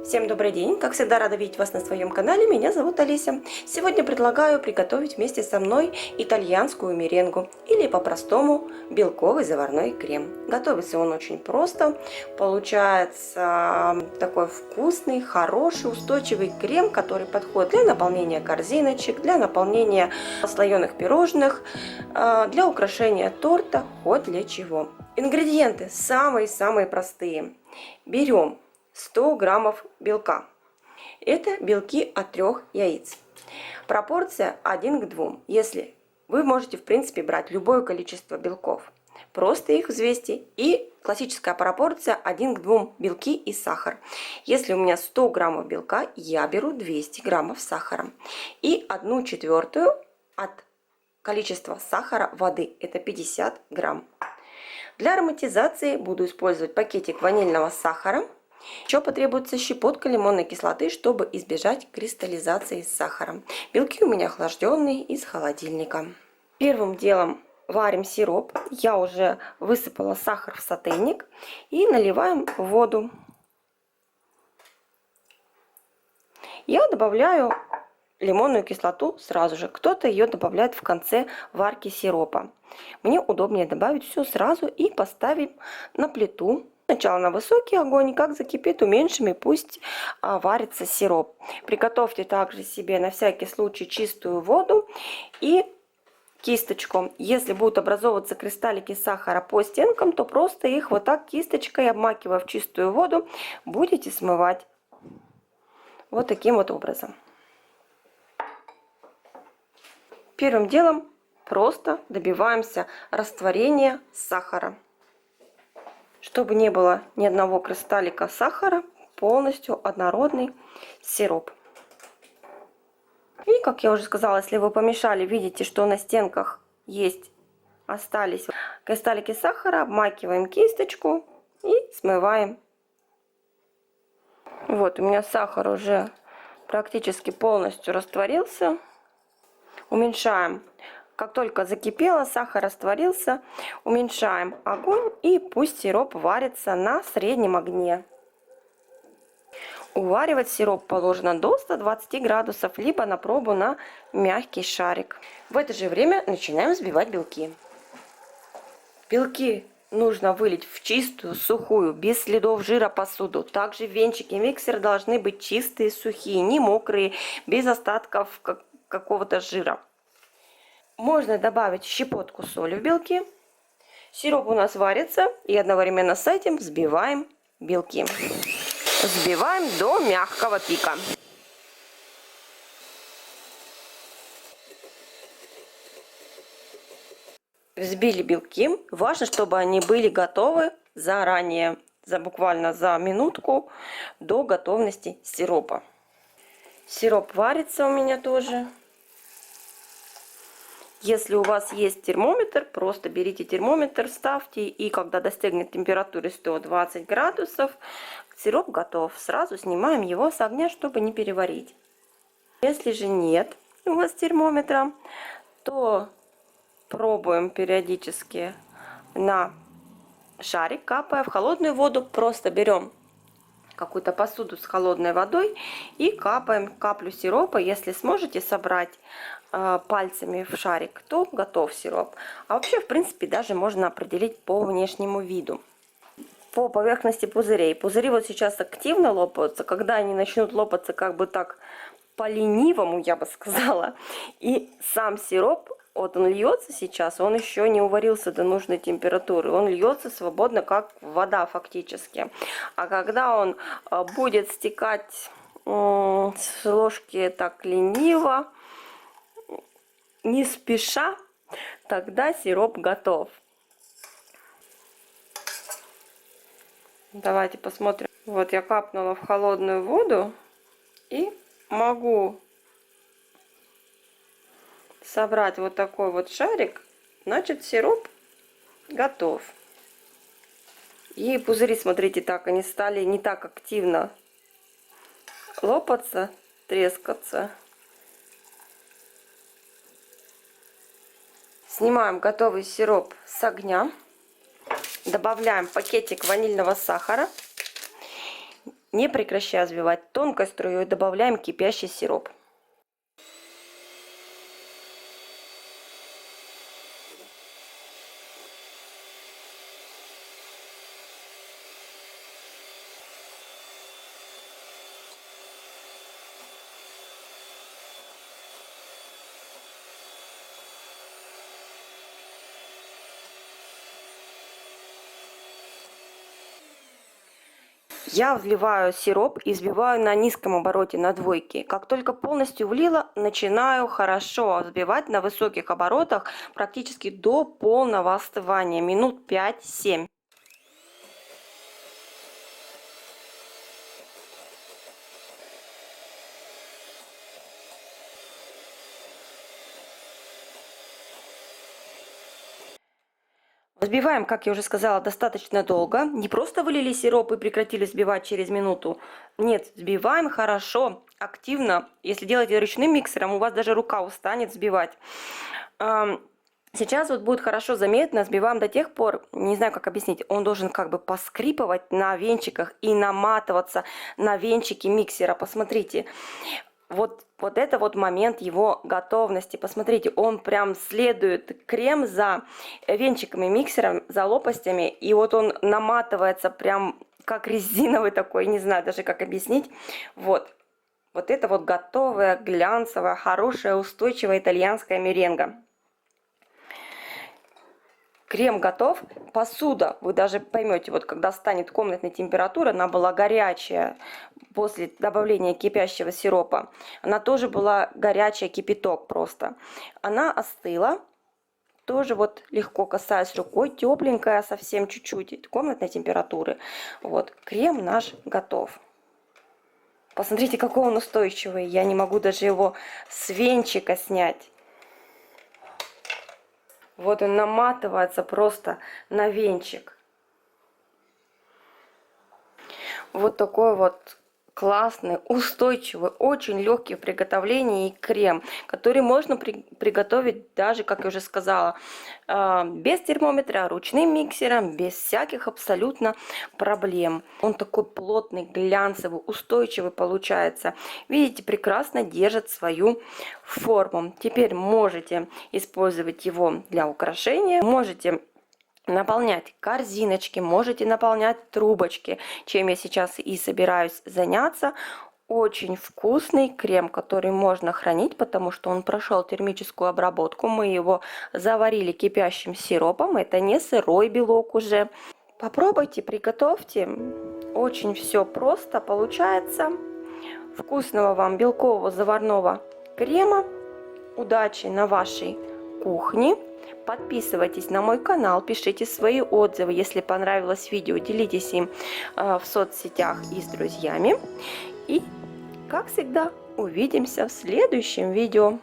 Всем добрый день! Как всегда, рада видеть вас на своем канале. Меня зовут Олеся. Сегодня предлагаю приготовить вместе со мной итальянскую меренгу или по-простому белковый заварной крем. Готовится он очень просто. Получается такой вкусный, хороший, устойчивый крем, который подходит для наполнения корзиночек, для наполнения слоеных пирожных, для украшения торта, хоть для чего. Ингредиенты самые-самые простые. Берем 100 граммов белка. Это белки от 3 яиц. Пропорция 1 к 2. Если вы можете, в принципе, брать любое количество белков. Просто их взвесьте. И классическая пропорция 1 к 2 белки и сахар. Если у меня 100 граммов белка, я беру 200 граммов сахара. И 1/4 от количества сахара воды. Это 50 грамм. Для ароматизации буду использовать пакетик ванильного сахара. Еще потребуется щепотка лимонной кислоты, чтобы избежать кристаллизации сахара. Белки у меня охлажденные из холодильника. Первым делом варим сироп. Я уже высыпала сахар в сотейник и наливаем воду. Я добавляю лимонную кислоту сразу же. Кто-то ее добавляет в конце варки сиропа. Мне удобнее добавить все сразу и поставим на плиту. Сначала на высокий огонь, и как закипит, уменьшим, и пусть варится сироп. Приготовьте также себе на всякий случай чистую воду и кисточку. Если будут образовываться кристаллики сахара по стенкам, то просто их вот так кисточкой, обмакивая в чистую воду, будете смывать. Вот таким вот образом. Первым делом просто добиваемся растворения сахара. Чтобы не было ни одного кристаллика сахара, полностью однородный сироп. И, как я уже сказала, если вы помешали, видите, что на стенках остались кристаллики сахара, обмакиваем кисточку и смываем. Вот, у меня сахар уже практически полностью растворился. Уменьшаем. Как только закипело, сахар растворился, уменьшаем огонь и пусть сироп варится на среднем огне. Уваривать сироп положено до 120 градусов, либо на пробу на мягкий шарик. В это же время начинаем взбивать белки. Белки нужно вылить в чистую, сухую, без следов жира посуду. Также венчики, миксер должны быть чистые, сухие, не мокрые, без остатков какого-то жира. Можно добавить щепотку соли в белки. Сироп у нас варится, и одновременно с этим взбиваем белки. Взбиваем до мягкого пика. Взбили белки. Важно, чтобы они были готовы заранее, буквально за минутку до готовности сиропа. Сироп варится у меня тоже. Если у вас есть термометр, просто берите термометр, ставьте, и когда достигнет температуры 120 градусов, сироп готов. Сразу снимаем его с огня, чтобы не переварить. Если же нет у вас термометра, то пробуем периодически на шарик, капая в холодную воду. Просто берем какую-то посуду с холодной водой и капаем каплю сиропа. Если сможете собрать пальцами в шарик, то готов сироп. А вообще, в принципе, даже можно определить по внешнему виду. По поверхности пузырей. Пузыри вот сейчас активно лопаются. Когда они начнут лопаться как бы так по-ленивому, я бы сказала, и сам сироп, вот он льется сейчас, он еще не уварился до нужной температуры. Он льется свободно, как вода фактически. А когда он будет стекать с ложки так лениво, не спеша, тогда сироп готов. Давайте посмотрим. Вот я капнула в холодную воду и могу собрать вот такой вот шарик. Значит, сироп готов. И пузыри, смотрите, так они стали не так активно лопаться, трескаться. Снимаем готовый сироп с огня. Добавляем пакетик ванильного сахара. Не прекращая взбивать, тонкой струей добавляем кипящий сироп. Я вливаю сироп и взбиваю на низком обороте, на двойке. Как только полностью влила, начинаю хорошо взбивать на высоких оборотах практически до полного остывания, минут 5-7. Взбиваем, как я уже сказала, достаточно долго. Не просто вылили сироп и прекратили взбивать через минуту. Нет, взбиваем хорошо, активно. Если делаете ручным миксером, у вас даже рука устанет взбивать. Сейчас вот будет хорошо заметно, взбиваем до тех пор, не знаю как объяснить, он должен как бы поскрипывать на венчиках и наматываться на венчики миксера. Посмотрите. Вот это вот момент его готовности. Посмотрите, он прям следует крем за венчиками миксера, за лопастями. И вот он наматывается прям как резиновый такой, не знаю даже как объяснить. Вот это вот готовая, глянцевая, хорошая, устойчивая итальянская меренга. Крем готов. Посуда, вы даже поймете, вот когда станет комнатной температуры, она была горячая после добавления кипящего сиропа. Она тоже была горячая, кипяток просто. Она остыла. Тоже вот легко касаясь рукой, тепленькая совсем чуть-чуть, комнатной температуры. Вот, крем наш готов. Посмотрите, какой он устойчивый. Я не могу даже его с венчика снять. Вот он наматывается просто на венчик. Вот такой вот классный, устойчивый, очень легкий в приготовлении крем, который можно приготовить даже, как я уже сказала, без термометра, ручным миксером, без всяких абсолютно проблем. Он такой плотный, глянцевый, устойчивый получается. Видите, прекрасно держит свою форму. Теперь можете использовать его для украшения, можете наполнять корзиночки, можете наполнять трубочки, чем я сейчас и собираюсь заняться. Очень вкусный крем, который можно хранить, потому что он прошел термическую обработку. Мы его заварили кипящим сиропом. Это не сырой белок уже. Попробуйте, приготовьте. Очень все просто получается. Вкусного вам белкового заварного крема. Удачи на вашей кухне. Подписывайтесь на мой канал, пишите свои отзывы, если понравилось видео, делитесь им в соцсетях и с друзьями. И, как всегда, увидимся в следующем видео.